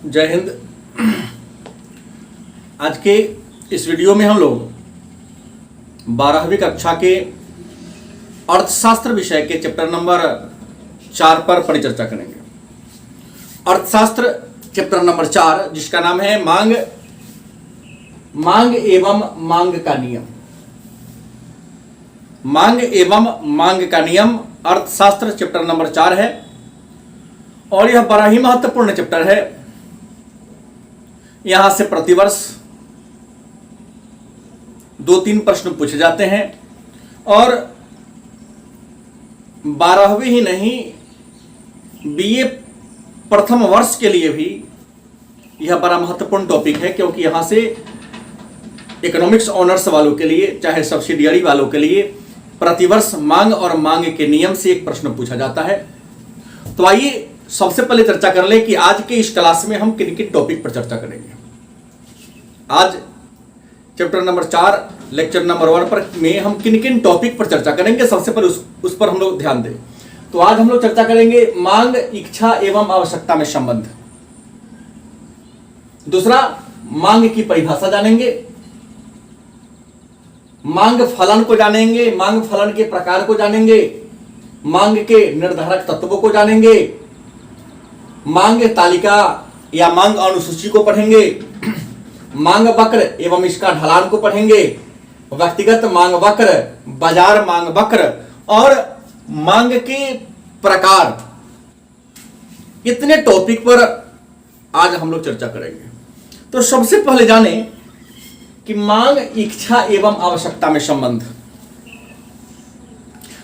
जय हिंद। आज के इस वीडियो में हम लोग 12वीं कक्षा के अर्थशास्त्र विषय के चैप्टर नंबर 4 पर परिचर्चा करेंगे। अर्थशास्त्र चैप्टर नंबर 4 जिसका नाम है मांग एवं मांग का नियम। मांग एवं मांग का नियम अर्थशास्त्र चैप्टर नंबर 4 है और यह बड़ा ही महत्वपूर्ण चैप्टर है। यहां से प्रतिवर्ष 2-3 प्रश्न पूछे जाते हैं और 12वीं ही नहीं बीए प्रथम वर्ष के लिए भी यह बड़ा महत्वपूर्ण टॉपिक है, क्योंकि यहां से इकोनॉमिक्स ऑनर्स वालों के लिए चाहे सब्सिडियरी वालों के लिए प्रतिवर्ष मांग और मांग के नियम से एक प्रश्न पूछा जाता है। तो आइए सबसे पहले चर्चा कर ले कि आज के इस क्लास में हम किन किन टॉपिक पर चर्चा करेंगे। आज चैप्टर नंबर 4 लेक्चर नंबर 1 पर में हम किन किन टॉपिक पर चर्चा करेंगे, सबसे पहले उस पर हम लोग ध्यान दें। तो आज हम लोग चर्चा करेंगे मांग, इच्छा एवं आवश्यकता में संबंध। दूसरा, मांग की परिभाषा जानेंगे, मांग फलन को जानेंगे, मांग फलन के प्रकार को जानेंगे, मांग के निर्धारक तत्वों को जानेंगे, मांग तालिका या मांग अनुसूची को पढ़ेंगे, मांग वक्र एवं इसका ढलान को पढ़ेंगे, व्यक्तिगत मांग वक्र, बाजार मांग वक्र और मांग के प्रकार। इतने टॉपिक पर आज हम लोग चर्चा करेंगे। तो सबसे पहले जाने कि मांग, इच्छा एवं आवश्यकता में संबंध।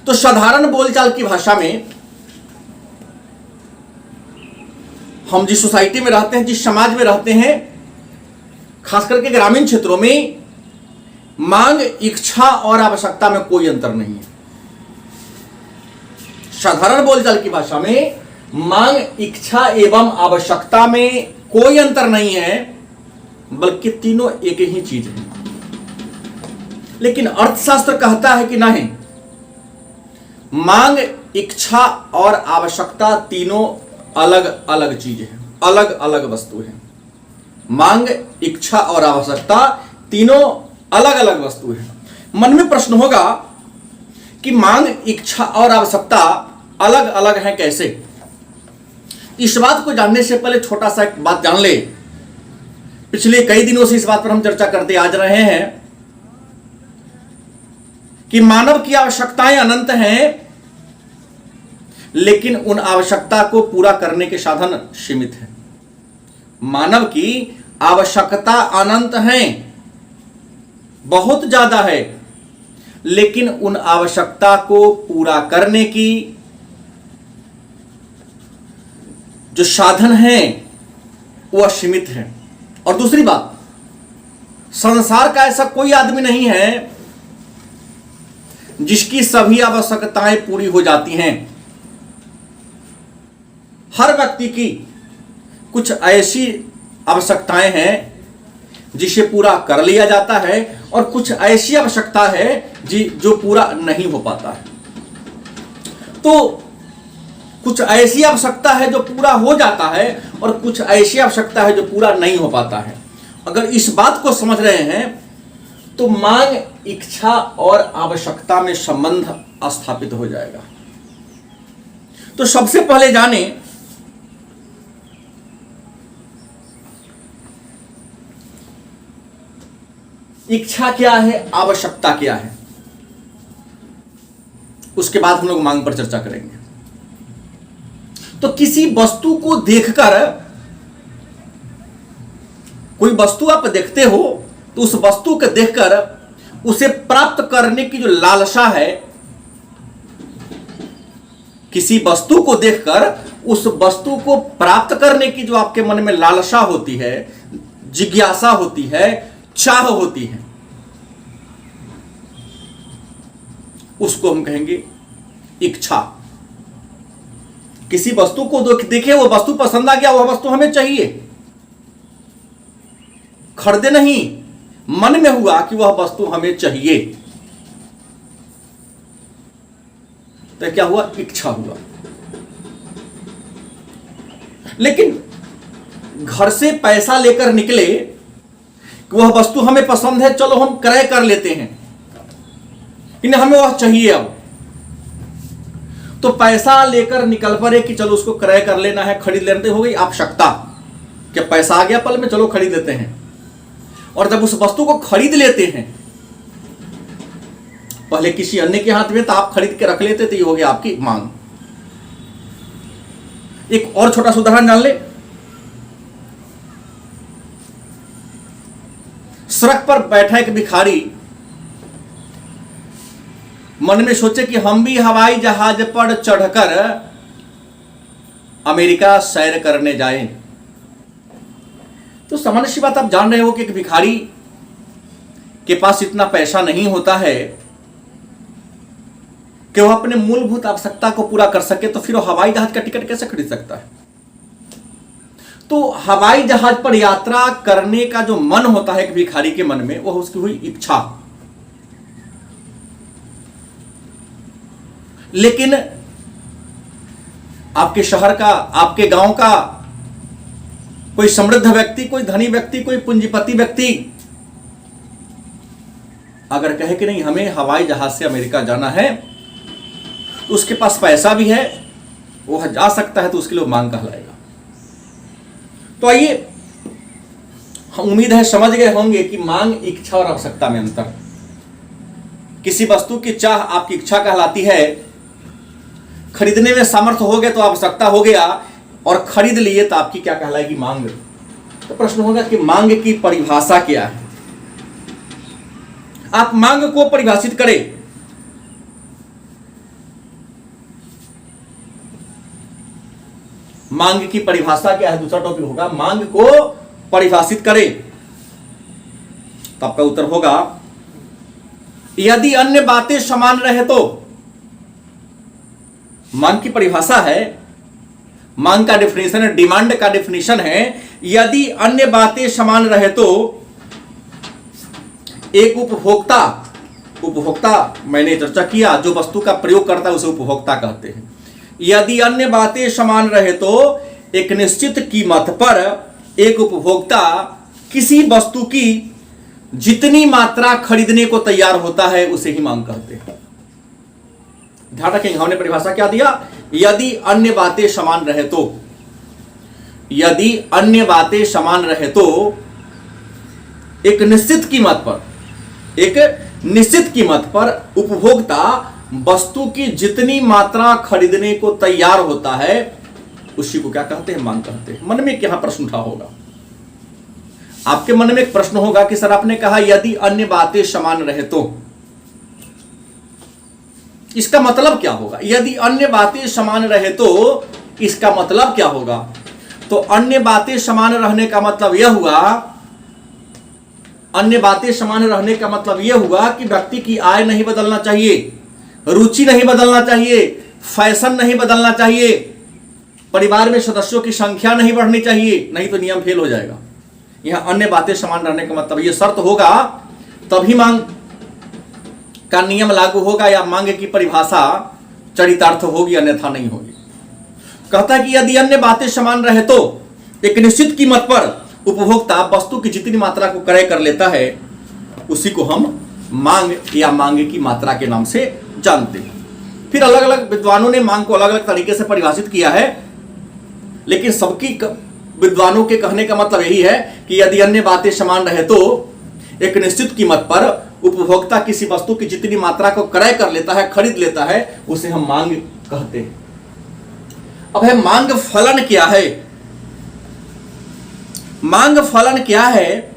तो साधारण बोलचाल की भाषा में हम जिस सोसाइटी में रहते हैं, जिस समाज में रहते हैं, खास करके ग्रामीण क्षेत्रों में मांग, इच्छा और आवश्यकता में कोई अंतर नहीं है। साधारण बोलचाल की भाषा में मांग, इच्छा एवं आवश्यकता में कोई अंतर नहीं है, बल्कि तीनों एक ही चीज है। लेकिन अर्थशास्त्र कहता है कि नहीं, मांग, इच्छा और आवश्यकता तीनों अलग अलग चीज है, अलग अलग वस्तु है। मांग, इच्छा और आवश्यकता तीनों अलग अलग वस्तु है। मन में प्रश्न होगा कि मांग, इच्छा और आवश्यकता अलग अलग है कैसे। इस बात को जानने से पहले छोटा सा एक बात जान ले। पिछले कई दिनों से इस बात पर हम चर्चा करते आ रहे हैं कि मानव की आवश्यकताएं अनंत हैं, लेकिन उन आवश्यकता को पूरा करने के साधन सीमित हैं। मानव की आवश्यकता अनंत हैं, बहुत ज्यादा है, लेकिन उन आवश्यकता को पूरा करने की जो साधन हैं वह सीमित है। और दूसरी बात, संसार का ऐसा कोई आदमी नहीं है जिसकी सभी आवश्यकताएं पूरी हो जाती हैं। हर व्यक्ति की कुछ ऐसी आवश्यकताएं हैं जिसे पूरा कर लिया जाता है और कुछ ऐसी आवश्यकता है जो पूरा नहीं हो पाता है। तो कुछ ऐसी आवश्यकता है जो पूरा हो जाता है और कुछ ऐसी आवश्यकता है जो पूरा नहीं हो पाता है। अगर इस बात को समझ रहे हैं तो मांग, इच्छा और आवश्यकता में संबंध स्थापित हो जाएगा। तो सबसे पहले जाने इच्छा क्या है, आवश्यकता क्या है। उसके बाद हम लोग मांग पर चर्चा करेंगे। तो किसी वस्तु को देखकर, कोई वस्तु आप देखते हो तो उस वस्तु को देखकर उसे प्राप्त करने की जो लालसा है, किसी वस्तु को देखकर उस वस्तु को प्राप्त करने की जो आपके मन में लालसा होती है, जिज्ञासा होती है, चाह होती है, उसको हम कहेंगे इच्छा। किसी वस्तु को देखे, वो वस्तु पसंद आ गया, वह वस्तु हमें चाहिए, खरीदे नहीं, मन में हुआ कि वह वस्तु हमें चाहिए, तो क्या हुआ, इच्छा हुआ। लेकिन घर से पैसा लेकर निकले कि वह वस्तु हमें पसंद है, चलो हम क्रय कर लेते हैं, कि हमें वह चाहिए। अब तो पैसा लेकर निकल पड़े कि चलो उसको क्रय कर लेना है, खरीद लेते, हो गई आवश्यकता कि पैसा आ गया पल में, चलो खरीद लेते हैं। और जब उस वस्तु को खरीद लेते हैं, पहले किसी अन्य के हाथ में तो आप खरीद के रख लेते, तो ये हो गया आपकी मांग। एक और छोटा सा उदाहरण जान ले। सड़क पर बैठा एक भिखारी मन में सोचे कि हम भी हवाई जहाज पर चढ़कर अमेरिका सैर करने जाएं। तो सामान्य सी बात, आप जान रहे हो कि एक भिखारी के पास इतना पैसा नहीं होता है कि वह अपने मूलभूत आवश्यकता को पूरा कर सके, तो फिर वो हवाई जहाज का टिकट कैसे खरीद सकता है। तो हवाई जहाज पर यात्रा करने का जो मन होता है एक भिखारी के मन में, वह उसकी हुई इच्छा। लेकिन आपके शहर का, आपके गांव का कोई समृद्ध व्यक्ति, कोई धनी व्यक्ति, कोई पूंजीपति व्यक्ति अगर कहे कि नहीं हमें हवाई जहाज से अमेरिका जाना है, तो उसके पास पैसा भी है, वह जा सकता है, तो उसके लिए मांग कहलाएगा। तो आइए, हम उम्मीद है समझ गए होंगे कि मांग, इच्छा और आवश्यकता में अंतर। किसी वस्तु की चाह आपकी इच्छा कहलाती है, खरीदने में सामर्थ्य हो गए तो आवश्यकता हो गया, और खरीद लिए तो आपकी क्या कहलाएगी, मांग। तो प्रश्न होगा कि मांग की परिभाषा क्या है। आप मांग को परिभाषित करें। मांग की परिभाषा क्या है, दूसरा टॉपिक होगा मांग को परिभाषित करें। तो आपका उत्तर होगा, यदि अन्य बातें समान रहे तो। मांग की परिभाषा है, मांग का डेफिनेशन है, डिमांड का डेफिनेशन है, यदि अन्य बातें समान रहे तो एक उपभोक्ता मैंने चर्चा किया, जो वस्तु का प्रयोग करता है उसे उपभोक्ता कहते हैं। यदि अन्य बातें समान रहे तो एक निश्चित कीमत पर एक उपभोक्ता किसी वस्तु की जितनी मात्रा खरीदने को तैयार होता है उसे ही मांग कहते हैं। ध्यान रखेंगे, हमने परिभाषा क्या दिया, यदि अन्य बातें समान रहे तो। यदि अन्य बातें समान रहे तो एक निश्चित कीमत पर उपभोक्ता वस्तु की जितनी मात्रा खरीदने को तैयार होता है उसी को क्या कहते हैं, मांग कहते हैं। मन में एक यहां प्रश्न उठा होगा, आपके मन में एक प्रश्न होगा कि सर आपने कहा यदि अन्य बातें समान रहे तो, इसका मतलब क्या होगा। यदि अन्य बातें समान रहे तो इसका मतलब क्या होगा। तो अन्य बातें समान रहने का मतलब यह हुआ, अन्य बातें समान रहने का मतलब यह हुआ कि व्यक्ति की आय नहीं बदलना चाहिए, रुचि नहीं बदलना चाहिए, फैशन नहीं बदलना चाहिए, परिवार में सदस्यों की संख्या नहीं बढ़नी चाहिए, नहीं तो नियम फेल हो जाएगा। यह अन्य बातें समान रहने का मतलब यह शर्त होगा, तभी मांग का नियम लागू होगा या मांग की परिभाषा चरितार्थ होगी, अन्यथा नहीं होगी। कहता है कि यदि अन्य बातें समान रहे तो एक निश्चित कीमत पर उपभोक्ता वस्तु की जितनी मात्रा को क्रय कर लेता है उसी को हम मांग या मांग की मात्रा के नाम से जानते हैं। फिर अलग अलग विद्वानों ने मांग को अलग अलग तरीके से परिभाषित किया है, लेकिन सबकी विद्वानों के कहने का मतलब यही है कि यदि अन्य बातें समान रहे तो एक निश्चित कीमत पर उपभोक्ता किसी वस्तु की जितनी मात्रा को क्रय कर लेता है, खरीद लेता है, उसे हम मांग कहते हैं। अब है मांग फलन क्या है। मांग फलन क्या है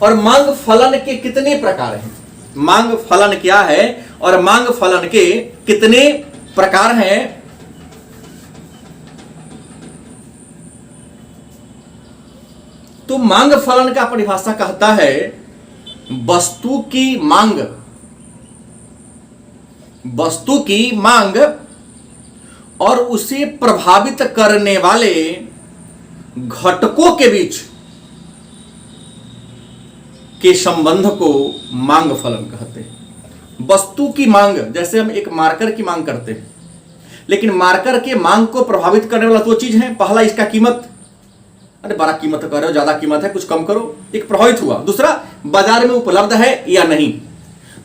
और मांग फलन के कितने प्रकार हैं। मांग फलन क्या है और मांग फलन के कितने प्रकार हैं। तो मांग फलन का परिभाषा कहता है वस्तु की मांग और उसे प्रभावित करने वाले घटकों के बीच के संबंध को मांग फलन कहते हैं। वस्तु की मांग, जैसे हम एक मार्कर की मांग करते हैं, लेकिन मार्कर के मांग को प्रभावित करने वाला दो चीज है। पहला इसका कीमत, अरे बड़ा कीमत कर रहे हो, ज्यादा कीमत है, कुछ कम करो, एक प्रभावित हुआ। दूसरा, बाजार में उपलब्ध है या नहीं,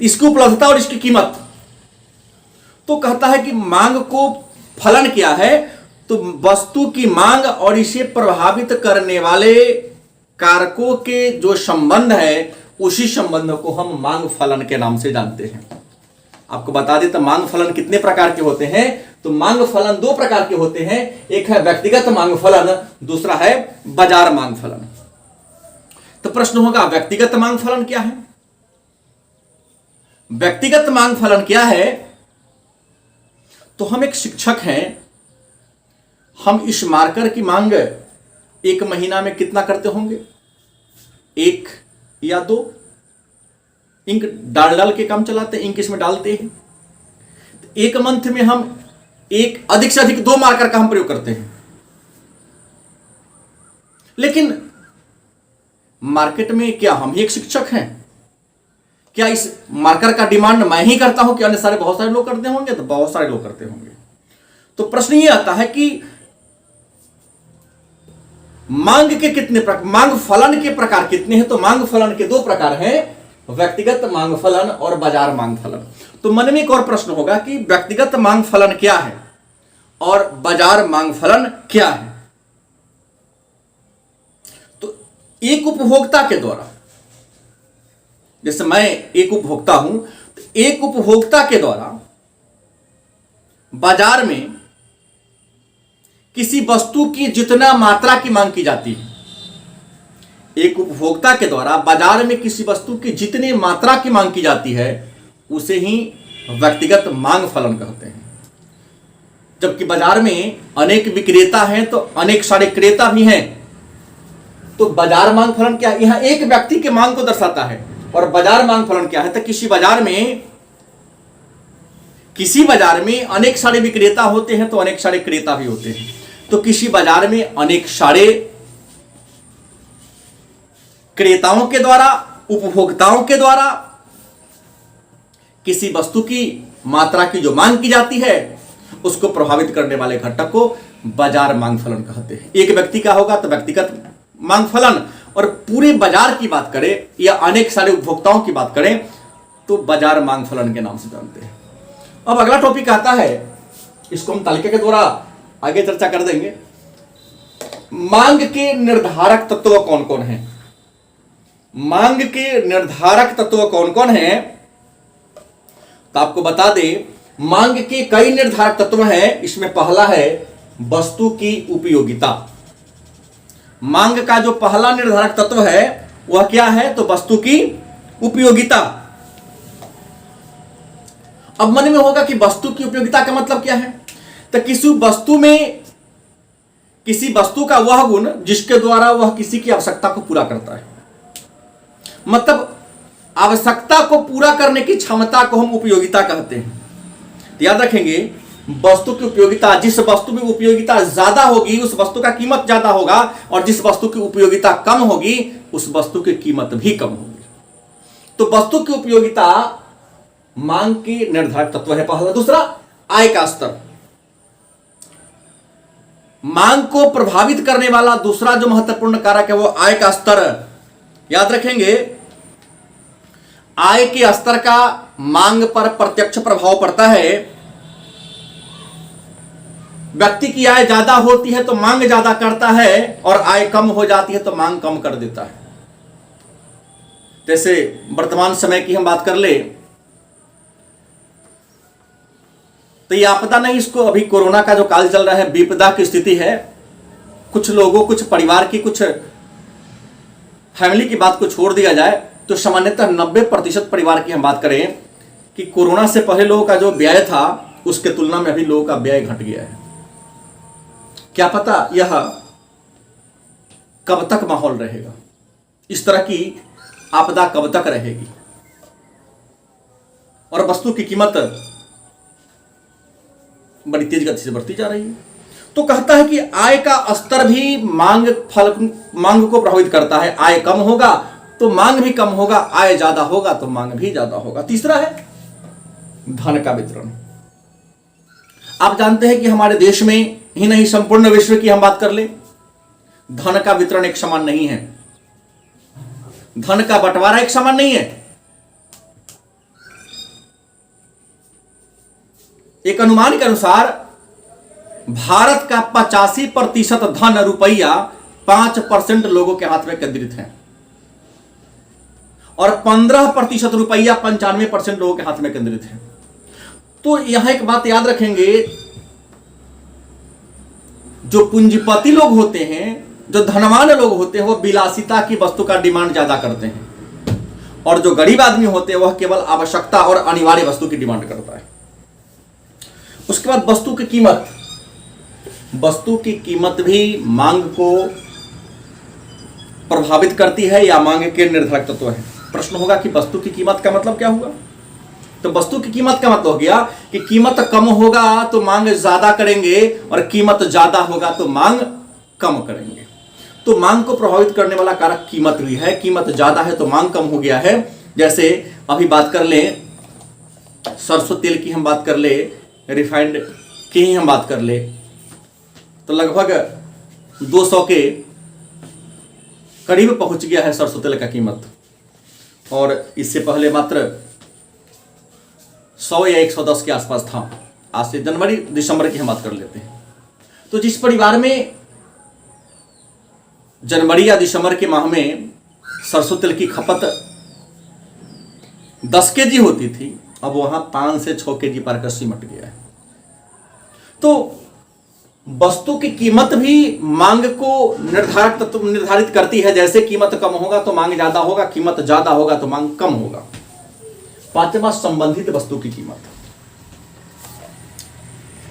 इसकी उपलब्धता और इसकी कीमत। तो कहता है कि मांग को फलन क्या है, तो वस्तु की मांग और इसे प्रभावित करने वाले कारकों के जो संबंध है, उसी संबंध को हम मांग फलन के नाम से जानते हैं। आपको बता दें तो मांग फलन कितने प्रकार के होते हैं, तो मांग फलन दो प्रकार के होते हैं, एक है व्यक्तिगत मांग फलन, दूसरा है बाजार मांग फलन। तो प्रश्न होगा व्यक्तिगत मांग फलन क्या है? व्यक्तिगत मांग फलन क्या है? तो हम एक शिक्षक हैं, हम इस मार्कर की मांग एक महीना में कितना करते होंगे, 1 या 2। इंक डाल डाल के काम चलाते हैं, इंक इसमें डालते हैं। एक मंथ में हम एक अधिक से अधिक 2 मार्कर का हम प्रयोग करते हैं। लेकिन मार्केट में क्या हम ही एक शिक्षक हैं? क्या इस मार्कर का डिमांड मैं ही करता हूं कि अन्य सारे बहुत सारे लोग करते होंगे? तो बहुत सारे लोग करते होंगे। तो प्रश्न यह आता है कि मांग के कितने प्रकार, मांग फलन के प्रकार कितने हैं? तो मांग फलन के 2 प्रकार हैं, व्यक्तिगत मांग फलन और बाजार मांग फलन। तो मन में एक और प्रश्न होगा कि व्यक्तिगत मांग फलन क्या है और बाजार मांग फलन क्या है? तो एक उपभोक्ता के द्वारा, जैसे मैं एक उपभोक्ता हूं, तो एक उपभोक्ता के द्वारा बाजार में किसी वस्तु की जितना मात्रा की मांग की जाती है, एक उपभोक्ता के द्वारा बाजार में किसी वस्तु की जितनी मात्रा की मांग की जाती है, उसे ही व्यक्तिगत मांग फलन कहते हैं। जबकि बाजार में अनेक विक्रेता हैं तो अनेक सारे क्रेता भी हैं। तो बाजार मांग फलन क्या है? यहां एक व्यक्ति के मांग को दर्शाता है। और बाजार मांग फलन क्या है? तो किसी बाजार में अनेक सारे विक्रेता होते हैं तो अनेक सारे क्रेता भी होते हैं। तो किसी बाजार में अनेक सारे क्रेताओं के द्वारा, उपभोक्ताओं के द्वारा किसी वस्तु की मात्रा की जो मांग की जाती है, उसको प्रभावित करने वाले घटक को बाजार मांग फलन कहते हैं। एक व्यक्ति का होगा तो व्यक्तिगत मांग फलन, और पूरे बाजार की बात करें या अनेक सारे उपभोक्ताओं की बात करें तो बाजार मांग फलन के नाम से जानते हैं। अब अगला टॉपिक आता है, इसको हम तालिका के द्वारा आगे चर्चा कर देंगे। मांग के निर्धारक तत्व कौन कौन हैं? मांग के निर्धारक तत्व कौन कौन हैं? तो आपको बता दें, मांग के कई निर्धारक तत्व हैं। इसमें पहला है वस्तु की उपयोगिता। मांग का जो पहला निर्धारक तत्व है वह क्या है? तो वस्तु की उपयोगिता। अब मन में होगा कि वस्तु की उपयोगिता का मतलब क्या है? तो किसी वस्तु का वह गुण जिसके द्वारा वह किसी की आवश्यकता को पूरा करता है। मतलब आवश्यकता को पूरा करने की क्षमता को हम उपयोगिता कहते हैं। तो याद रखेंगे, वस्तु की उपयोगिता, जिस वस्तु में उपयोगिता ज्यादा होगी उस वस्तु का कीमत ज्यादा होगा, और जिस वस्तु की उपयोगिता कम होगी उस वस्तु की कीमत भी कम होगी। तो वस्तु की उपयोगिता मांग की निर्धारक तत्व है पहला। दूसरा, आय का स्तर। मांग को प्रभावित करने वाला दूसरा जो महत्वपूर्ण कारक है वो आय का स्तर। याद रखेंगे, आय के स्तर का मांग पर प्रत्यक्ष प्रभाव पड़ता है। व्यक्ति की आय ज्यादा होती है तो मांग ज्यादा करता है, और आय कम हो जाती है तो मांग कम कर देता है। जैसे वर्तमान समय की हम बात कर ले तो ये आपदा नहीं, इसको अभी कोरोना का जो काल चल रहा है, विपदा की स्थिति है। कुछ लोगों, कुछ परिवार की, कुछ फैमिली की बात को छोड़ दिया जाए तो सामान्यतः 90% परिवार की हम बात करें कि कोरोना से पहले लोगों का जो व्यय था उसके तुलना में अभी लोगों का व्यय घट गया है। क्या पता यह कब तक माहौल रहेगा, इस तरह की आपदा कब तक रहेगी, और वस्तु की कीमत बड़ी तेज गति से बढ़ती जा रही है। तो कहता है कि आय का स्तर भी मांग को प्रभावित करता है। आय कम होगा तो मांग भी कम होगा, आय ज्यादा होगा तो मांग भी ज्यादा होगा। तीसरा है धन का वितरण। आप जानते हैं कि हमारे देश में ही नहीं, संपूर्ण विश्व की हम बात कर ले धन का वितरण एक समान नहीं है, धन का बंटवारा एक समान नहीं है। एक अनुमान के अनुसार भारत का 85% धन रुपया 5% लोगों के हाथ में केंद्रित है और 15% रुपया 95% लोगों के हाथ में केंद्रित है। तो यहां एक बात याद रखेंगे, जो पूंजीपति लोग होते हैं, जो धनवान लोग होते हैं, वो विलासिता की वस्तु का डिमांड ज्यादा करते हैं और जो गरीब आदमी होते हैं वह केवल आवश्यकता और अनिवार्य वस्तु की डिमांड करता है। उसके बाद वस्तु की कीमत। वस्तु की कीमत भी मांग को प्रभावित करती है या मांग के निर्धारक तत्व है। प्रश्न होगा कि वस्तु की कीमत का मतलब क्या हुआ? तो वस्तु की कीमत का मतलब हो गया कि कीमत कम होगा तो मांग ज्यादा करेंगे और कीमत ज्यादा होगा तो मांग कम करेंगे। तो मांग को प्रभावित करने वाला कारक कीमत भी है। कीमत ज्यादा है तो मांग कम हो गया है। जैसे अभी बात कर ले सरसों तेल की, हम बात कर ले रिफाइंड की ही हम बात कर ले, तो लगभग 200 के करीब पहुंच गया है सरसों तेल का कीमत, और इससे पहले मात्र 100 या 110 के आसपास था। आज से जनवरी दिसंबर की हम बात कर लेते हैं। तो जिस परिवार में जनवरी या दिसंबर के माह में सरसों तेल की खपत 10 केजी होती थी, अब वहां 5 से 6 केजी पर का सिमट गया है। तो वस्तु की कीमत भी मांग को निर्धारित करती है। जैसे कीमत कम होगा तो मांग ज्यादा होगा, कीमत ज्यादा होगा तो मांग कम होगा। पांचवा, संबंधित वस्तु की कीमत।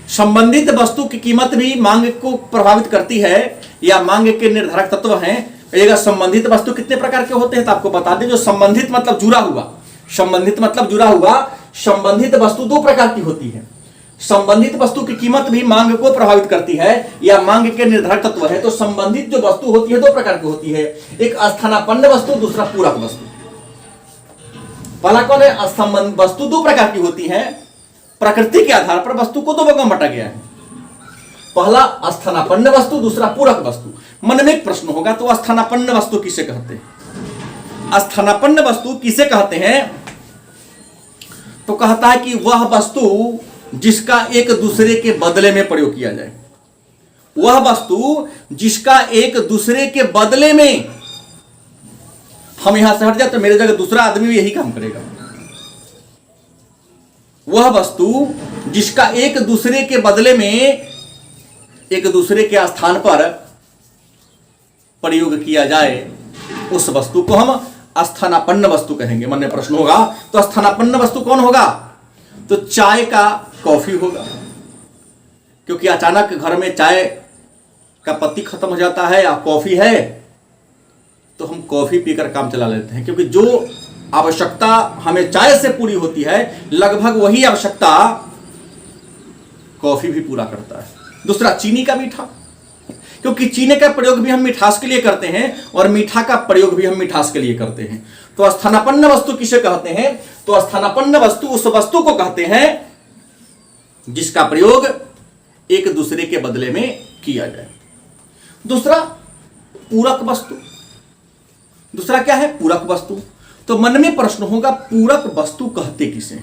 संबंधित वस्तु की कीमत भी मांग को प्रभावित करती है या मांग के निर्धारक तत्व हैं। एक संबंधित वस्तु कितने प्रकार के होते हैं तो आपको बता दें। जो संबंधित मतलब जुड़ा हुआ, संबंधित मतलब जुड़ा हुआ, संबंधित वस्तु 2 प्रकार की होती है। संबंधित वस्तु की कीमत भी मांग को प्रभावित करती है या मांग के निर्धारक तत्व है। तो संबंधित जो वस्तु होती है 2 प्रकार की होती है, एक स्थानापन्न वस्तु, दूसरा पूरक वस्तु। पहला कौन है? संबंध वस्तु 2 प्रकार की होती है। प्रकृति के आधार पर वस्तु को 2 भागों में बांटा गया है। पहला स्थानापन्न वस्तु, दूसरा पूरक वस्तु। मन में एक प्रश्न होगा, तो स्थानापन्न वस्तु किसे कहते हैं? स्थानापन्न वस्तु किसे कहते हैं? तो कहता है कि वह वस्तु जिसका एक दूसरे के बदले में प्रयोग किया जाए। वह वस्तु जिसका एक दूसरे के बदले में, हम यहां से हट जाए तो मेरे जगह दूसरा आदमी भी यही काम करेगा। वह वस्तु जिसका एक दूसरे के बदले में, एक दूसरे के स्थान पर प्रयोग किया जाए, उस वस्तु को हम स्थानापन्न वस्तु कहेंगे। मन में प्रश्न होगा, तो स्थानापन्न वस्तु कौन होगा? तो चाय का कॉफी होगा, क्योंकि अचानक घर में चाय का पत्ती खत्म हो जाता है या कॉफी है तो हम कॉफी पीकर काम चला लेते हैं, क्योंकि जो आवश्यकता हमें चाय से पूरी होती है लगभग वही आवश्यकता कॉफी भी पूरा करता है। दूसरा, चीनी का मीठा, क्योंकि चीनी का प्रयोग भी हम मिठास के लिए करते हैं और मीठा का प्रयोग भी हम मिठास के लिए करते हैं। तो स्थानापन्न वस्तु किसे कहते हैं? तो स्थानापन्न वस्तु उस वस्तु को कहते हैं जिसका प्रयोग एक दूसरे के बदले में किया जाए। दूसरा, पूरक वस्तु। दूसरा क्या है? पूरक वस्तु। तो मन में प्रश्न होगा, पूरक वस्तु कहते किसे?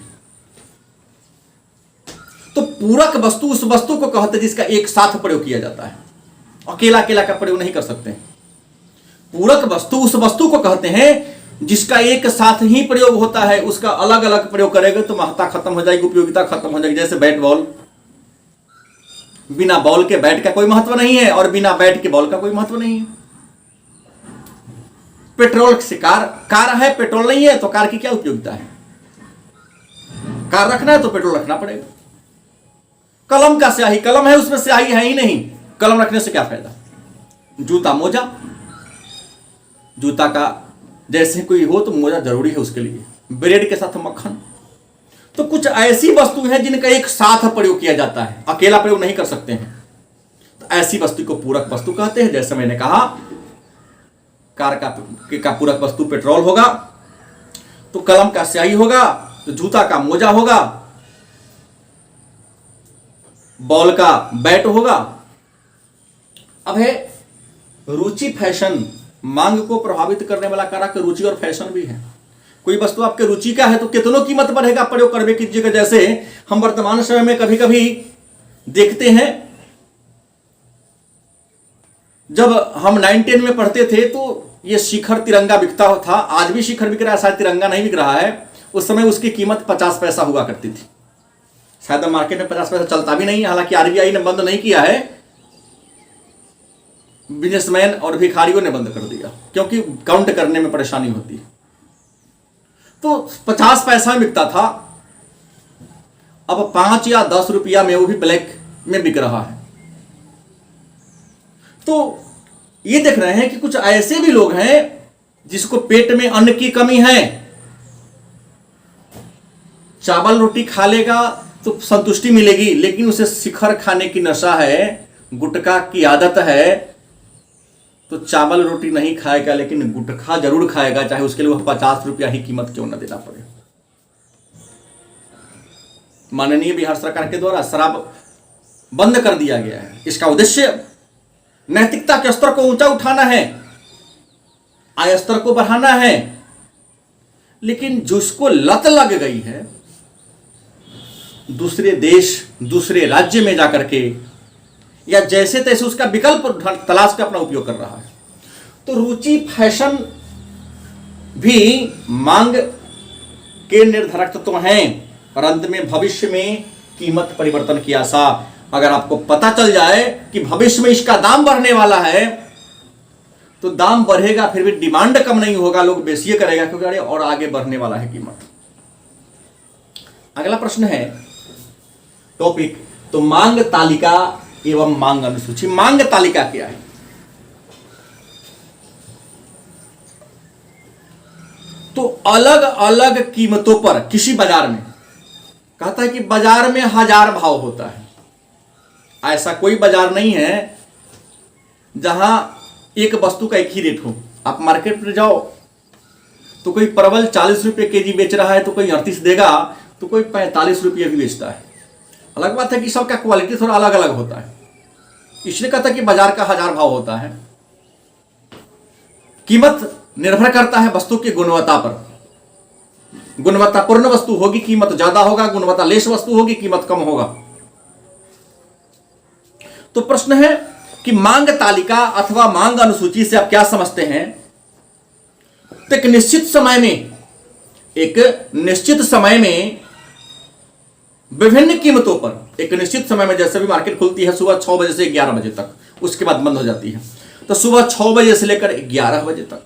तो पूरक वस्तु उस वस्तु को कहते जिसका एक साथ प्रयोग किया जाता है, अकेला अकेला का प्रयोग नहीं कर सकते। पूरक वस्तु उस वस्तु को कहते हैं जिसका एक साथ ही प्रयोग होता है। उसका अलग अलग प्रयोग करेंगे तो महत्ता खत्म हो जाएगी, उपयोगिता खत्म हो जाएगी। जैसे बैट बॉल, बिना बॉल के बैट का कोई महत्व नहीं है और बिना बैट के बॉल का कोई महत्व नहीं है। पेट्रोल से कार है, पेट्रोल नहीं है तो कार की क्या उपयोगिता है? कार रखना है तो पेट्रोल रखना पड़ेगा। कलम का स्याही, कलम है उसमें स्याही है ही नहीं, कलम रखने से क्या फायदा? जूता, मोजा, जूता का जैसे कोई हो तो मोजा जरूरी है उसके लिए। ब्रेड के साथ मक्खन। तो कुछ ऐसी वस्तु हैं जिनका एक साथ प्रयोग किया जाता है, अकेला प्रयोग नहीं कर सकते हैं। तो ऐसी वस्तु को पूरक वस्तु कहते हैं। जैसे मैंने कहा, कार का पूरक वस्तु पेट्रोल होगा, तो कलम का स्याही होगा, तो जूता का मोजा होगा, बॉल का बैट होगा। अब है रुचि फैशन, मांग को प्रभावित करने वाला कारक रुचि और फैशन भी है। कोई वस्तु आपके रुचि का है तो कितनों कीमत बढ़ेगा, प्रयोग करवे कीजिएगा। जैसे हम वर्तमान समय में कभी कभी देखते हैं, जब हम 9-10 में पढ़ते थे तो ये शिखर तिरंगा बिकता था, आज भी शिखर बिक रहा है, शायद तिरंगा नहीं बिक रहा है। उस समय उसकी कीमत 50 पैसा हुआ करती थी, शायद मार्केट में 50 पैसा चलता भी नहीं है। हालांकि आरबीआई ने बंद नहीं किया है, बिजनेसमैन और भिखारियों ने बंद कर दिया, क्योंकि काउंट करने में परेशानी होती है। तो 50 पैसा में बिकता था, अब 5 या 10 रुपया में, वो भी ब्लैक में बिक रहा है। तो ये देख रहे हैं कि कुछ ऐसे भी लोग हैं जिसको पेट में अन्न की कमी है, चावल रोटी खा लेगा तो संतुष्टि मिलेगी, लेकिन उसे शिखर खाने की नशा है, गुटखा की आदत है, तो चावल रोटी नहीं खाएगा लेकिन गुटखा जरूर खाएगा, चाहे उसके लिए वह 50 रुपया ही कीमत क्यों न देना पड़े। माननीय बिहार सरकार के द्वारा शराब बंद कर दिया गया है। इसका उद्देश्य नैतिकता के स्तर को ऊंचा उठाना है, आय स्तर को बढ़ाना है। लेकिन जिसको लत लग गई है, दूसरे देश, दूसरे राज्य में जाकर के या जैसे तैसे उसका विकल्प तलाश कर अपना उपयोग कर रहा है। तो रुचि फैशन भी मांग के निर्धारक तत्व हैं, और अंत में भविष्य में कीमत परिवर्तन की आशा। अगर आपको पता चल जाए कि भविष्य में इसका दाम बढ़ने वाला है, तो दाम बढ़ेगा, फिर भी डिमांड कम नहीं होगा, लोग बेसिए करेगा, क्योंकि अरे और आगे बढ़ने वाला है कीमत। अगला प्रश्न है टॉपिक, तो मांग तालिका एवं मांग अनुसूची। मांग तालिका क्या है? तो अलग अलग कीमतों पर किसी बाजार में, कहता है कि बाजार में 1000 भाव होता है। ऐसा कोई बाजार नहीं है जहां एक वस्तु का एक ही रेट हो। आप मार्केट में जाओ तो कोई परवल 40 रुपये केजी बेच रहा है, तो कोई 38 देगा, तो कोई 45 रुपये भी बेचता है। अलग बात है कि सबका क्वालिटी थोड़ा अलग अलग होता है, इसलिए कहता है कि बाजार का 1000 भाव होता है। कीमत निर्भर करता है वस्तु की गुणवत्ता पर। गुणवत्तापूर्ण वस्तु होगी कीमत ज्यादा होगा, गुणवत्ता लेस वस्तु होगी कीमत कम होगा। तो प्रश्न है कि मांग तालिका अथवा मांग अनुसूची से आप क्या समझते हैं? तो एक निश्चित समय में विभिन्न कीमतों पर, एक निश्चित समय में, जैसे भी मार्केट खुलती है सुबह 6 बजे से 11 बजे तक, उसके बाद बंद हो जाती है, तो सुबह 6 बजे से लेकर 11 बजे तक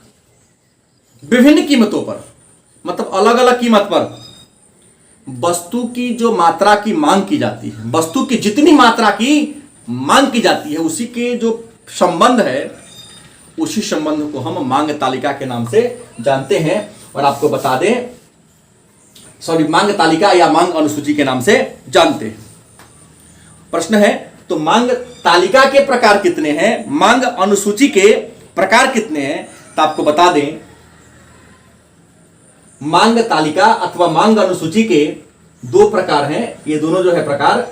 विभिन्न कीमतों पर, मतलब अलग अलग कीमत पर वस्तु की जो मात्रा की मांग की जाती है, वस्तु की जितनी मात्रा की मांग की जाती है, उसी के जो संबंध है, उसी संबंध को हम मांग तालिका के नाम से जानते हैं। और आपको बता दें, मांग तालिका या मांग अनुसूची के नाम से जानते हैं। प्रश्न है, तो मांग तालिका के प्रकार कितने हैं, मांग अनुसूची के प्रकार कितने हैं? तो आपको बता दें, मांग तालिका अथवा मांग अनुसूची के 2 प्रकार हैं। ये दोनों जो है प्रकार,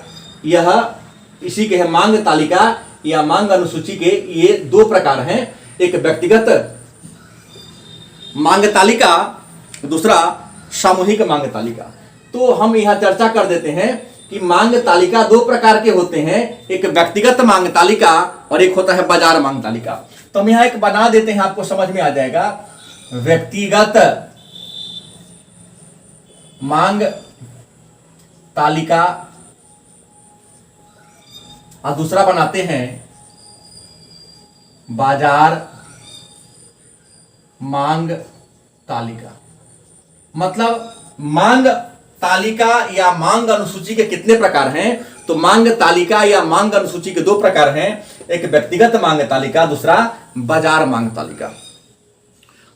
यह इसी के है। मांग तालिका या मांग अनुसूची के ये 2 प्रकार हैं, एक व्यक्तिगत मांग तालिका, दूसरा सामूहिक मांग तालिका। तो हम यहां चर्चा कर देते हैं कि मांग तालिका 2 प्रकार के होते हैं, एक व्यक्तिगत मांग तालिका और एक होता है बाजार मांग तालिका। तो हम यहां एक बना देते हैं, आपको समझ में आ जाएगा। व्यक्तिगत मांग तालिका और दूसरा बनाते हैं बाजार मांग तालिका। मतलब मांग तालिका या मांग अनुसूची के कितने प्रकार हैं? तो मांग तालिका या मांग अनुसूची के 2 प्रकार हैं, एक व्यक्तिगत मांग तालिका, दूसरा बाजार मांग तालिका।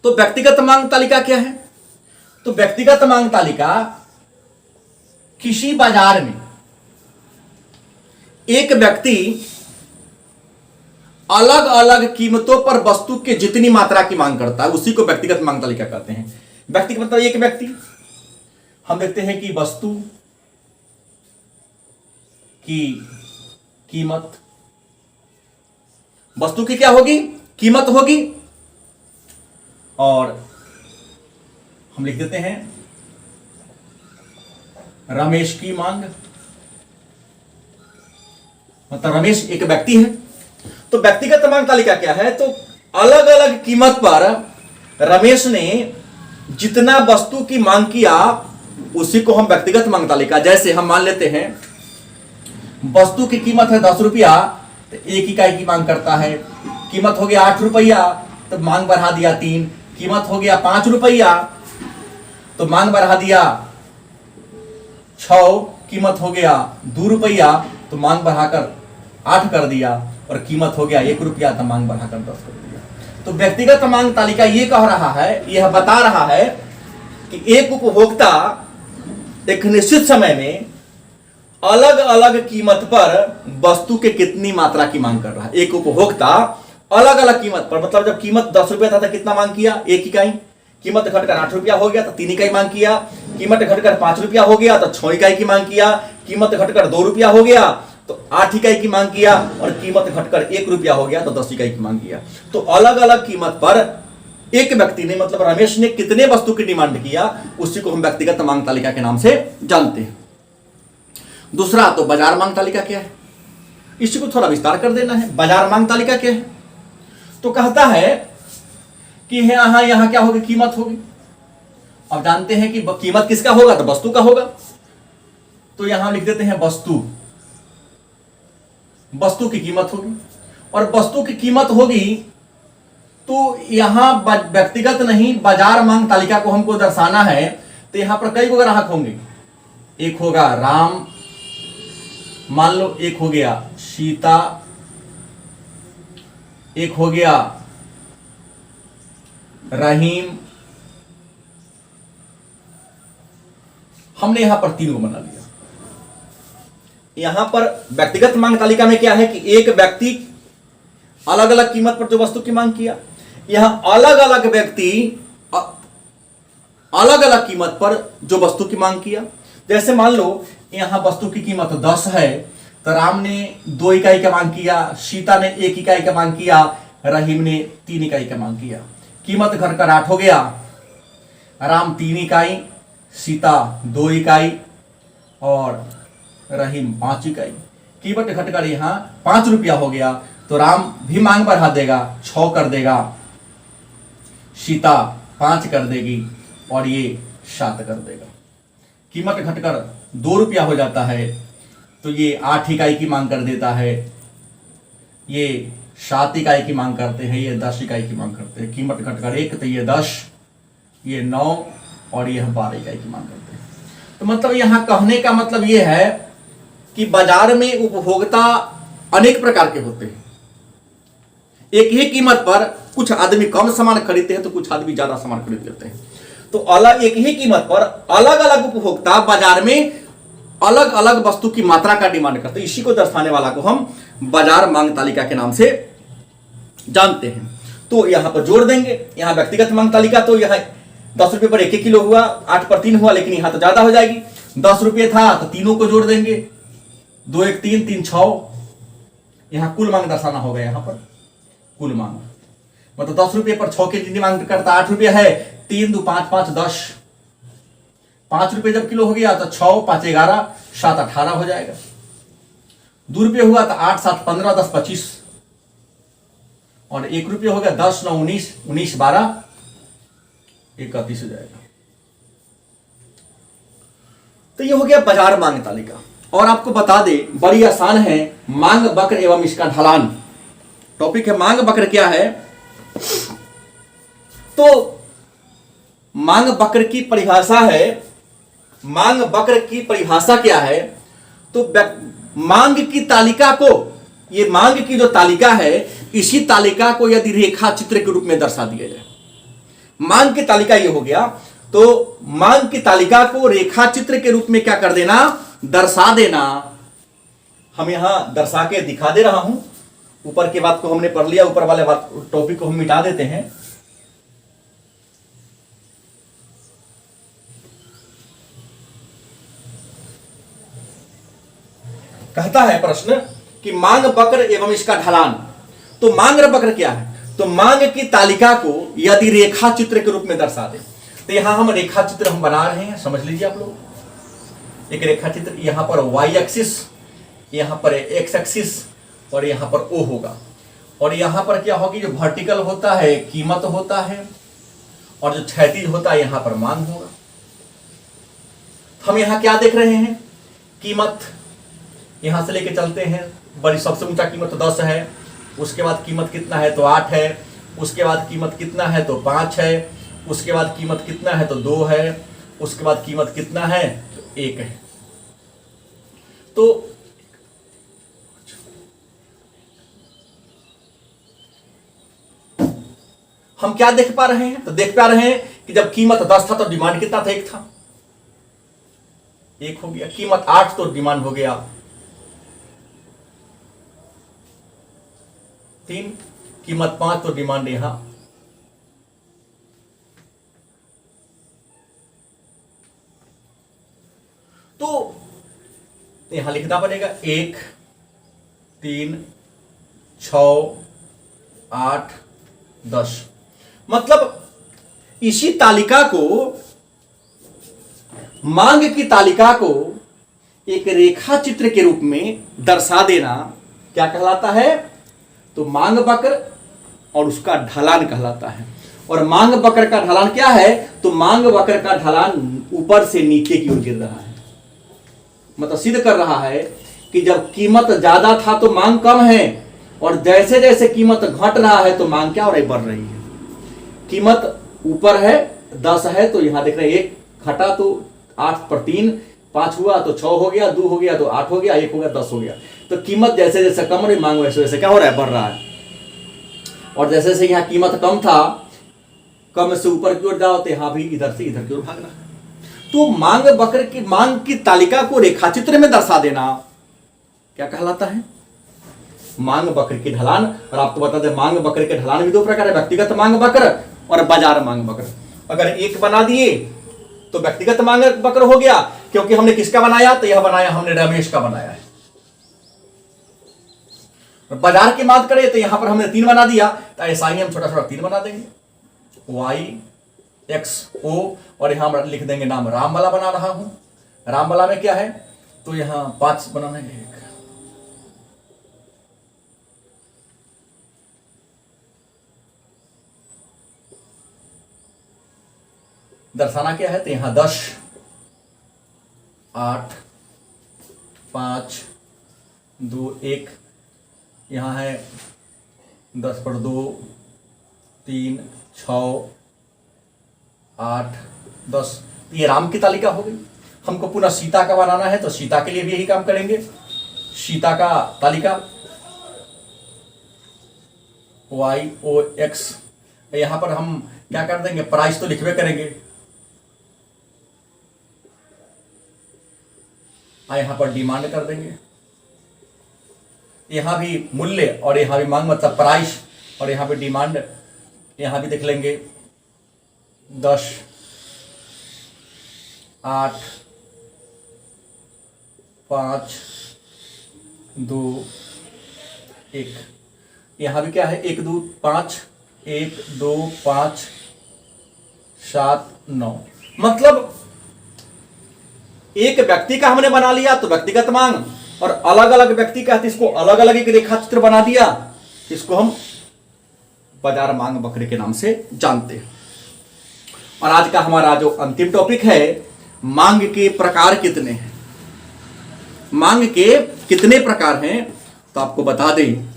तो व्यक्तिगत मांग तालिका क्या है? तो व्यक्तिगत मांग तालिका किसी बाजार में एक व्यक्ति अलग अलग कीमतों पर वस्तु के जितनी मात्रा की मांग करता है, उसी को व्यक्तिगत मांग तालिका कहते हैं। व्यक्ति का मतलब एक व्यक्ति, हम देखते हैं कि वस्तु की कीमत, वस्तु की क्या होगी? कीमत होगी, और हम लिख देते हैं रमेश की मांग। मतलब रमेश एक व्यक्ति है, तो व्यक्तिगत मांग तालिका क्या है, तो अलग अलग कीमत पर रमेश ने जितना वस्तु की मांग किया उसी को हम व्यक्तिगत मांग तालिका। जैसे हम मान लेते हैं वस्तु की कीमत है 10 रुपया, तो 1 इकाई की मांग करता है। कीमत हो गया 8 रुपया, तो मांग बढ़ा दिया 3। कीमत हो गया 5 रुपया, तो मांग बढ़ा दिया 6। कीमत हो गया 2 रुपया, तो मांग बढ़ाकर 8 कर दिया। और कीमत हो गया 1 रुपया, तो मांग बढ़ाकर 10 कर दिया। तो व्यक्तिगत मांग तालिका ये कह रहा है, यह बता रहा है कि एक उपभोक्ता एक निश्चित समय में अलग अलग कीमत पर वस्तु के कितनी मात्रा की मांग कर रहा है। एक उपभोक्ता अलग अलग कीमत पर, मतलब जब कीमत 10 रुपया था तो कितना मांग किया, 1 इकाई। कीमत घटकर 8 रुपया हो गया तो 3 इकाई मांग किया। कीमत घटकर 5 रुपया हो गया तो 6 इकाई की मांग किया। कीमत घटकर 2 रुपया हो गया तो 8 इकाई की मांग किया। और कीमत घटकर 1 रुपया हो गया तो 10 इकाई की मांग किया। तो अलग अलग कीमत पर एक व्यक्ति ने, मतलब रमेश ने कितने वस्तु की डिमांड किया, उसी को हम व्यक्तिगत मांग तालिका के नाम से जानते हैं। दूसरा, तो बाजार मांग तालिका क्या है, इसी को थोड़ा विस्तार कर देना है। बाजार मांग तालिका क्या है, तो कहता है कि यहां क्या होगी, कीमत होगी। अब जानते हैं कि कीमत किसका होगा, तो वस्तु का होगा। तो यहां लिख देते हैं वस्तु की कीमत होगी। और वस्तु की कीमत होगी तो यहां व्यक्तिगत नहीं, बाजार मांग तालिका को हमको दर्शाना है। तो यहां पर कई ग्राहक होंगे। एक होगा राम, मान लो एक हो गया सीता, एक हो गया रहीम। हमने यहां पर 3 को बना लिया। यहां पर व्यक्तिगत मांग तालिका में क्या है कि एक व्यक्ति अलग अलग कीमत पर जो वस्तु की मांग किया, यहां अलग अलग व्यक्ति अलग अलग कीमत पर जो वस्तु की मांग किया। जैसे मान लो यहां वस्तु की कीमत 10 है, तो राम ने 2 इकाई का मांग किया, सीता ने 1 इकाई का मांग किया, रहीम ने 3 इकाई का मांग किया। कीमत घटकर 8 हो गया। राम 3 इकाई, सीता 2 इकाई और रहीम 5 इकाई। कीमत घटकर यहां 5 रुपया हो गया। तो राम भी मांग बढ़ा देगा, 6 कर देगा, सीता 5 कर देगी और ये 7 कर देगा। कीमत घटकर 2 रुपया हो जाता है, तो ये 8 इकाई की मांग कर देता है। ये 7 इकाई की मांग करते हैं, ये 10 इकाई की मांग करते हैं। कीमत घटकर 1, तो ये 10, ये 9 और ये 12 इकाई की मांग करते हैं। तो मतलब यहां कहने का मतलब ये है कि बाजार में उपभोक्ता अनेक प्रकार के होते हैं। एक ही कीमत पर कुछ आदमी कम सामान खरीदते हैं तो कुछ आदमी ज्यादा सामान खरीद लेते हैं। तो अलग एक ही कीमत पर अलग अलग उपभोक्ता बाजार में अलग अलग वस्तु की मात्रा का डिमांड करते हैं। इसी को दर्शाने वाला को हम बाजार मांग तालिका के नाम से जानते हैं। तो यहां पर जोड़ देंगे, यहां व्यक्तिगत मांग तालिका, तो यहां 10 रुपए पर 1 किलो हुआ, 8 पर 3 हुआ, लेकिन यहां तो ज्यादा हो जाएगी। 10 रुपये था तो तीनों को जोड़ देंगे, 2 1 3 3 6। यहां कुल मांग दर्शाना होगा। यहां पर कुल मांग मतलब 10 रुपये पर 6 की जितनी मांग करता 8 रुपये है, 3 2 5 5 10। 5 रुपये जब किलो हो गया तो 6 5 11 7 18 हो जाएगा। 2 रुपये हुआ तो 8 7 15 10 25 और 1 रुपये हो गया 10 9 19 19 12 31 हो जाएगा। तो ये हो गया बाजार मांग तालिका। और आपको बता दे, बड़ी आसान है, मांग वक्र एवं इसका ढलान टॉपिक है। मांग वक्र क्या है, तो मांग वक्र की परिभाषा है। मांग वक्र की परिभाषा क्या है, तो मांग की तालिका को, ये मांग की जो तालिका है, इसी तालिका को यदि रेखा चित्र के रूप में दर्शा दिया जाए, मांग की तालिका ये हो गया, तो मांग की तालिका को रेखा चित्र के रूप में क्या कर देना, दर्शा देना। हम यहां दर्शा के दिखा दे रहा हूं। ऊपर की बात को हमने पढ़ लिया, ऊपर वाले बात टॉपिक को हम मिटा देते हैं। कहता है प्रश्न कि मांग वक्र एवं इसका ढलान। तो मांग वक्र क्या है, तो मांग की तालिका को यदि रेखा चित्र के रूप में दर्शा दे, तो यहां हम रेखा चित्र हम बना रहे हैं, समझ लीजिए आप लोग। एक रेखा चित्र, यहां पर वाई एक्सिस, यहां पर एक्स एक्सिस और यहां पर ओ होगा। और यहां पर क्या होगी, जो वर्टिकल होता है कीमत होता है और जो क्षैतिज होता है यहां पर मांग होगा। हम यहां क्या देख रहे हैं, कीमत यहां से लेके चलते हैं, बड़ी सबसे ऊंचा कीमत 10 है, उसके बाद कीमत कितना है तो 8 है, उसके बाद कीमत कितना है तो 5 है, उसके बाद कीमत कितना है तो 2 है, उसके बाद कीमत कितना है तो 1 है। तो हम क्या देख पा रहे हैं, तो देख पा रहे हैं कि जब कीमत 10 था तो डिमांड कितना था, 1 था, 1 हो गया। कीमत 8 तो डिमांड हो गया 3, कीमत 5 तो डिमांड यहां। तो यहां लिखना पड़ेगा 1, 3, 6, 8, 10। मतलब इसी तालिका को, मांग की तालिका को एक रेखा चित्र के रूप में दर्शा देना क्या कहलाता है, तो मांग वक्र और उसका ढलान कहलाता है। और मांग वक्र का ढलान क्या है, तो मांग वक्र का ढलान ऊपर से नीचे की ओर गिर रहा है, मतलब सिद्ध कर रहा है कि जब कीमत ज्यादा था तो मांग कम है, और जैसे जैसे कीमत घट रहा है तो मांग क्या हो रही, बढ़ रही है। कीमत ऊपर है 10 है, तो यहां देख रहे हैं 1 घटा तो 8 पर 3, 5 हुआ तो 6 हो गया, 2 हो गया तो 8 हो गया, 1 हो गया 10 हो गया। तो कीमत जैसे जैसे कम रही, मांग वैसे वैसे क्या हो रहा है, बढ़ रहा है। और जैसे जैसे यहाँ कीमत कम था, कम से ऊपर की ओर जाओ तो यहां भी इधर से इधर की ओर भाग रहा है। तो मांग वक्र की, मांग की तालिका को रेखाचित्र में दर्शा देना क्या कहलाता है, मांग वक्र की ढलान। और आपको बता दें मांग वक्र के ढलान भी 2 प्रकार है, व्यक्तिगत मांग वक्र और बाजार मांग वक्र। अगर एक बना दिए तो व्यक्तिगत मांग वक्र हो गया, क्योंकि हमने किसका बनाया, तो यह बनाया हमने रमेश का बनाया है। बाजार की बात करें तो यहां पर हमने 3 बना दिया, तो ऐसा ही हम छोटा छोटा 3 बना देंगे, वाई एक्स ओ, और यहां लिख देंगे नाम रामबाला बना रहा हूं। रामबाला में क्या है, तो यहां 5 बनाना है, दर्शाना क्या है, तो यहां 10, 8, 5, 2, 1, यहां है 10 पर 2, 3, 6, 8, 10। ये राम की तालिका हो गई। हमको पुनः सीता का बनाना है, तो सीता के लिए भी यही काम करेंगे, सीता का तालिका वाई ओ एक्स। यहां पर हम क्या कर देंगे, प्राइस तो लिखवे करेंगे, यहां पर डिमांड कर देंगे, यहां भी मूल्य और यहां भी मांग, मतलब प्राइस, और यहां भी डिमांड, यहां भी देख लेंगे 10, 8, 5, 2, 1। यहां भी क्या है, 1, 2, 5, 1, 2, 5, 7, 9। मतलब एक व्यक्ति का हमने बना लिया तो व्यक्तिगत मांग, और अलग अलग व्यक्ति का, इसको अलग अलग एक रेखा चित्र बना दिया, इसको हम बाजार मांग वक्र के नाम से जानते हैं। और आज का हमारा जो अंतिम टॉपिक है, मांग के प्रकार कितने हैं। मांग के कितने प्रकार हैं, तो आपको बता दें,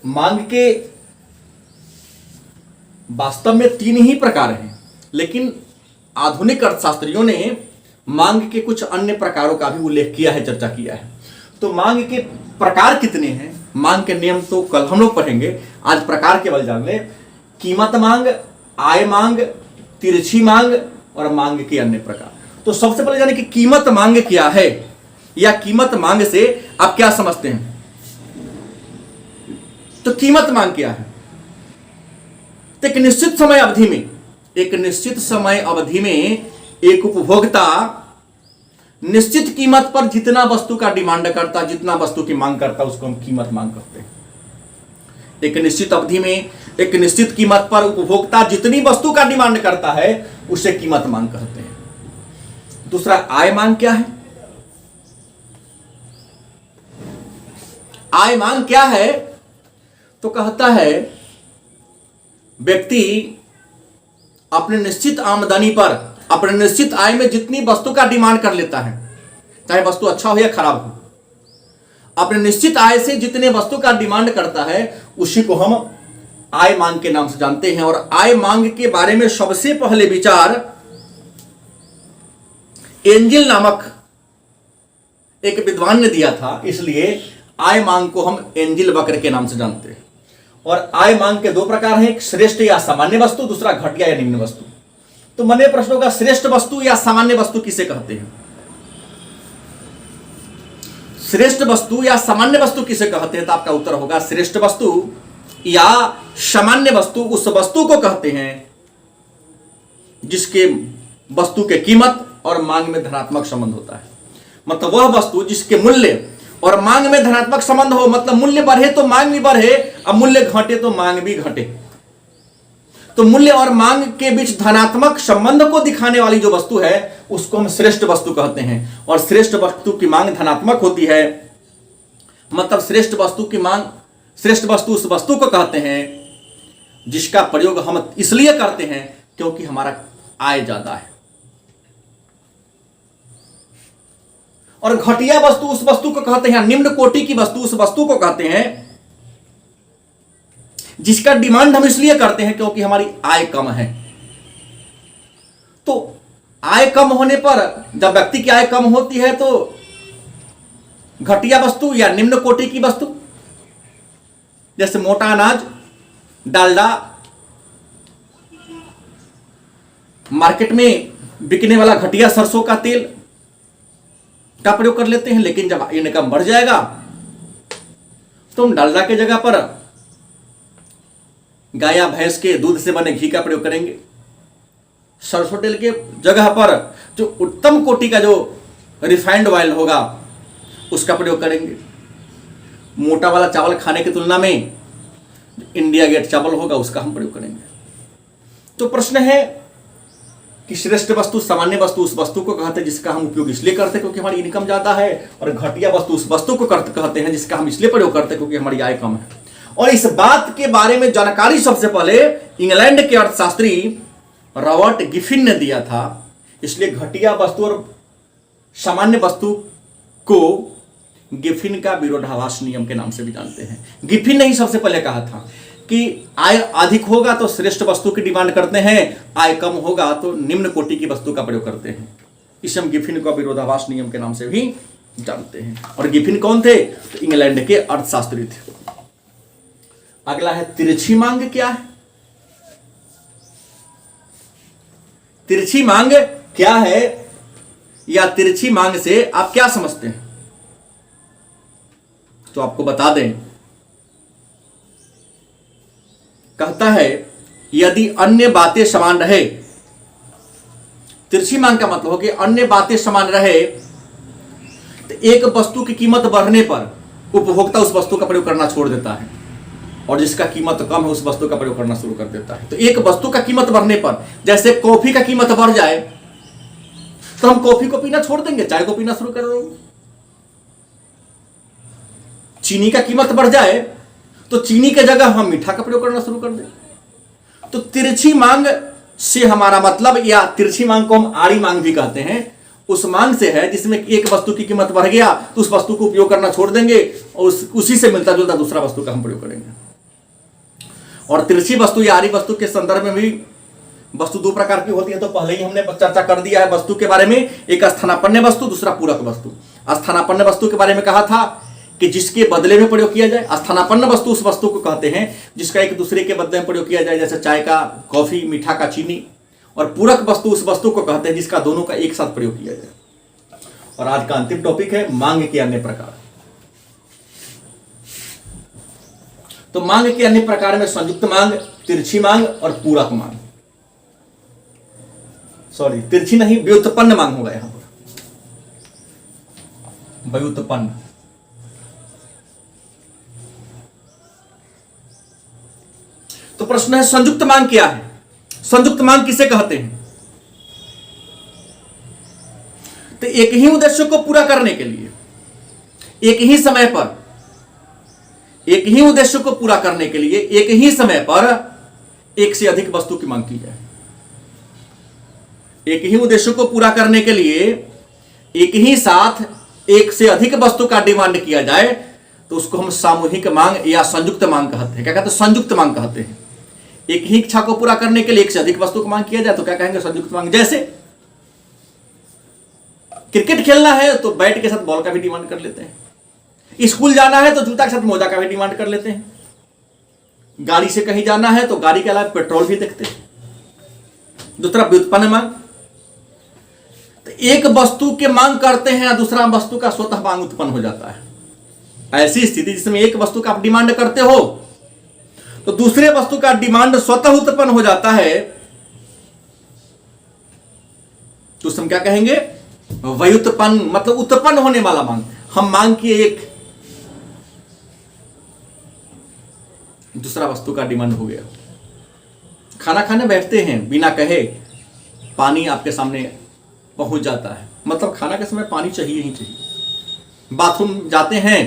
मांग के वास्तव में 3 ही प्रकार हैं, लेकिन आधुनिक अर्थशास्त्रियों ने मांग के कुछ अन्य प्रकारों का भी उल्लेख किया है, चर्चा किया है। तो मांग के प्रकार कितने हैं, मांग के नियम तो कल हम लोग पढ़ेंगे, आज प्रकार केवल जान ले। कीमत मांग, आय मांग, तिरछी मांग और मांग के अन्य प्रकार। तो सबसे पहले जाने कि कीमत मांग क्या है, या कीमत मांग से आप क्या समझते हैं। तो कीमत मांग क्या है, तो एक निश्चित समय अवधि में, एक निश्चित समय अवधि में एक उपभोक्ता निश्चित कीमत पर जितना वस्तु का डिमांड करता, जितना वस्तु की मांग करता, उसको हम कीमत मांग करते हैं। एक निश्चित अवधि में एक निश्चित कीमत पर उपभोक्ता जितनी वस्तु का डिमांड करता है उसे कीमत मांग कहते हैं। दूसरा आय मांग क्या है? आय मांग क्या है? तो कहता है व्यक्ति अपने निश्चित आमदनी पर अपने निश्चित आय में जितनी वस्तु का डिमांड कर लेता है, चाहे वस्तु अच्छा हो या खराब हो, अपने निश्चित आय से जितने वस्तु का डिमांड करता है उसी को हम आय मांग के नाम से जानते हैं। और आय मांग के बारे में सबसे पहले विचार एंजिल नामक एक विद्वान ने दिया था, इसलिए आय मांग को हम एंजिल वक्र के नाम से जानते हैं। और आय मांग के दो प्रकार हैं, एक श्रेष्ठ या सामान्य वस्तु, दूसरा घटिया या निम्न वस्तु। तो मन में प्रश्न होगा, श्रेष्ठ वस्तु या सामान्य वस्तु किसे कहते हैं? श्रेष्ठ वस्तु या सामान्य वस्तु किसे कहते हैं? तो आपका उत्तर होगा श्रेष्ठ वस्तु या सामान्य वस्तु उस वस्तु को कहते हैं जिसके वस्तु के कीमत और मांग में धनात्मक संबंध होता है। मतलब वह वस्तु जिसके मूल्य और मांग में धनात्मक संबंध हो, मतलब मूल्य बढ़े तो मांग भी बढ़े, अब मूल्य घटे तो मांग भी घटे। तो मूल्य और मांग के बीच धनात्मक संबंध को दिखाने वाली जो वस्तु है उसको हम श्रेष्ठ वस्तु कहते हैं। और श्रेष्ठ वस्तु की मांग धनात्मक होती है, मतलब श्रेष्ठ वस्तु की मांग, श्रेष्ठ वस्तु उस वस्तु को कहते हैं जिसका प्रयोग हम इसलिए करते हैं क्योंकि हमारा आय ज्यादा है। और घटिया वस्तु उस वस्तु को कहते हैं, निम्न कोटि की वस्तु उस वस्तु को कहते हैं जिसका डिमांड हम इसलिए करते हैं क्योंकि हमारी आय कम है। तो आय कम होने पर, जब व्यक्ति की आय कम होती है तो घटिया वस्तु या निम्न कोटि की वस्तु जैसे मोटा अनाज, डालडा, मार्केट में बिकने वाला घटिया सरसों का तेल का प्रयोग कर लेते हैं। लेकिन जब इनकम बढ़ जाएगा तो हम डालडा के जगह पर गाय या भैंस के दूध से बने घी का प्रयोग करेंगे। सरसों तेल के जगह पर जो उत्तम कोटि का जो रिफाइंड ऑयल होगा उसका प्रयोग करेंगे। मोटा वाला चावल खाने की तुलना में इंडिया गेट चावल होगा उसका हम प्रयोग करेंगे। तो प्रश्न है कि श्रेष्ठ वस्तु, सामान्य वस्तु उस वस्तु को कहते हैं जिसका हम उपयोग इसलिए करते हैं क्योंकि हमारी इनकम ज्यादा है, और घटिया वस्तु उस वस्तु को कहते हैं जिसका हम इसलिए प्रयोग करते हैं क्योंकि हमारी आय कम है। और इस बात के बारे में जानकारी सबसे पहले इंग्लैंड के अर्थशास्त्री रॉबर्ट गिफिन ने दिया था। इसलिए घटिया वस्तु और सामान्य वस्तु को गिफिन का विरोधाभास नियम के नाम से भी जानते हैं। गिफिन ने ही सबसे पहले कहा था कि आय अधिक होगा तो श्रेष्ठ वस्तु की डिमांड करते हैं, आय कम होगा तो निम्न कोटि की वस्तु का प्रयोग करते हैं। इसे हम गिफिन का विरोधाभास नियम के नाम से भी जानते हैं। और गिफिन कौन थे? तो इंग्लैंड के अर्थशास्त्री थे। अगला है तिरछी मांग क्या है? तिरछी मांग क्या है या तिरछी मांग से आप क्या समझते हैं? तो आपको बता दें, कहता है यदि अन्य बातें समान रहे, तिरछी मांग का मतलब हो कि अन्य बातें समान रहे तो एक वस्तु की कीमत बढ़ने पर उपभोक्ता उस वस्तु का प्रयोग करना छोड़ देता है और जिसका कीमत कम है उस वस्तु का प्रयोग करना शुरू कर देता है। तो एक वस्तु का कीमत बढ़ने पर, जैसे कॉफी का कीमत बढ़ जाए तो हम कॉफी को पीना छोड़ देंगे, चाय को पीना शुरू कर देंगे। चीनी का कीमत बढ़ जाए तो चीनी के जगह हम मीठा का प्रयोग करना शुरू कर दें। तो तिरछी मांग से हमारा मतलब, या तिरछी मांग को हम आड़ी मांग भी कहते हैं, उस मांग से है जिसमें एक वस्तु की कीमत बढ़ गया तो उस वस्तु को उपयोग करना छोड़ देंगे और उसी से मिलता जुलता दूसरा वस्तु का हम प्रयोग करेंगे। और तिरछी वस्तु या आड़ी वस्तु के संदर्भ में भी वस्तु दो प्रकार की होती है, तो पहले ही हमने चर्चा कर दिया है वस्तु के बारे में। एक स्थानापन्न वस्तु, दूसरा पूरक वस्तु। स्थानापन्न वस्तु के बारे में कहा था कि जिसके बदले में प्रयोग किया जाए। स्थानापन्न वस्तु उस वस्तु को कहते हैं जिसका एक दूसरे के बदले में प्रयोग किया जाए, जैसे चाय का कॉफी, मीठा का चीनी। और पूरक वस्तु उस वस्तु को कहते हैं जिसका दोनों का एक साथ प्रयोग किया जाए। और आज का अंतिम टॉपिक है मांग के अन्य प्रकार। तो मांग के अन्य प्रकार में संयुक्त मांग, तिरछी मांग और पूरक मांग। सॉरी, तिरछी नहीं, व्युत्पन्न मांग होगा यहां पर, व्युत्पन्न। तो प्रश्न है संयुक्त मांग क्या है? संयुक्त मांग किसे कहते हैं? तो एक ही उद्देश्य को पूरा करने के लिए एक ही समय पर, एक ही उद्देश्य को पूरा करने के लिए एक ही समय पर एक से अधिक वस्तु की मांग की जाए। एक ही उद्देश्य को पूरा करने के लिए एक ही साथ एक से अधिक वस्तु का डिमांड किया जाए तो उसको हम सामूहिक मांग या संयुक्त मांग कहते हैं। क्या कहते हैं? संयुक्त मांग कहते हैं। एक ही इच्छा को पूरा करने के लिए एक से अधिक वस्तु की मांग किया जाए तो क्या कहेंगे? संयुक्त मांग। जैसे क्रिकेट खेलना है तो बैट के साथ बॉल का भी डिमांड कर लेते हैं, स्कूल जाना है तो जूता के साथ मोजा का भी डिमांड कर लेते हैं, गाड़ी से कहीं जाना है तो गाड़ी के अलावा पेट्रोल भी देखते हैं। दूसरा व्युत्पन्न मांग, तो एक वस्तु के मांग करते हैं दूसरा वस्तु का स्वतः मांग उत्पन्न हो जाता है। ऐसी स्थिति जिसमें एक वस्तु का आप डिमांड करते हो तो दूसरे वस्तु का डिमांड स्वतः उत्पन्न हो जाता है, तो उस हम क्या कहेंगे? व्युत्पन्न, मतलब उत्पन्न होने वाला मांग। हम मांग किए एक, दूसरा वस्तु का डिमांड हो गया। खाना खाने बैठते हैं, बिना कहे पानी आपके सामने पहुंच जाता है, मतलब खाना के समय पानी चाहिए ही चाहिए। बाथरूम जाते हैं,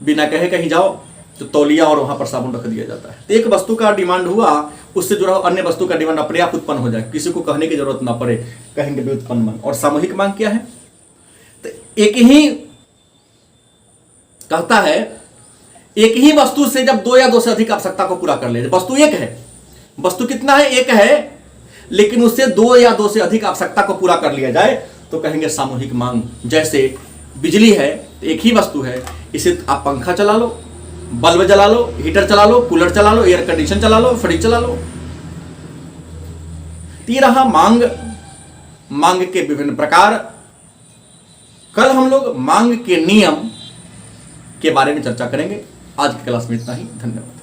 बिना कहे कहीं जाओ तो तौलिया और वहां पर साबुन रख दिया जाता है। तो एक वस्तु का डिमांड हुआ, उससे जुड़ा अन्य वस्तु का डिमांड अपने आप उत्पन्न हो जाए, किसी को कहने की जरूरत ना पड़े, कहेंगे व्युत्पन्न मांग। और सामूहिक मांग क्या है? तो एक ही कहता है, एक ही वस्तु से जब दो या दो से अधिक आवश्यकता को पूरा कर ले। वस्तु एक है, वस्तु कितना है? एक है, लेकिन उससे दो या दो से अधिक आवश्यकता को पूरा कर लिया जाए तो कहेंगे सामूहिक मांग। जैसे बिजली है, एक ही वस्तु है, इसे आप पंखा चला लो, बल्ब जला लो, हीटर चला लो, कूलर चला लो, एयर कंडीशन चला लो, फ्रिज चला लो। ये रहा मांग, मांग के विभिन्न प्रकार। कल हम लोग मांग के नियम के बारे में चर्चा करेंगे। आज की क्लास में इतना ही। धन्यवाद।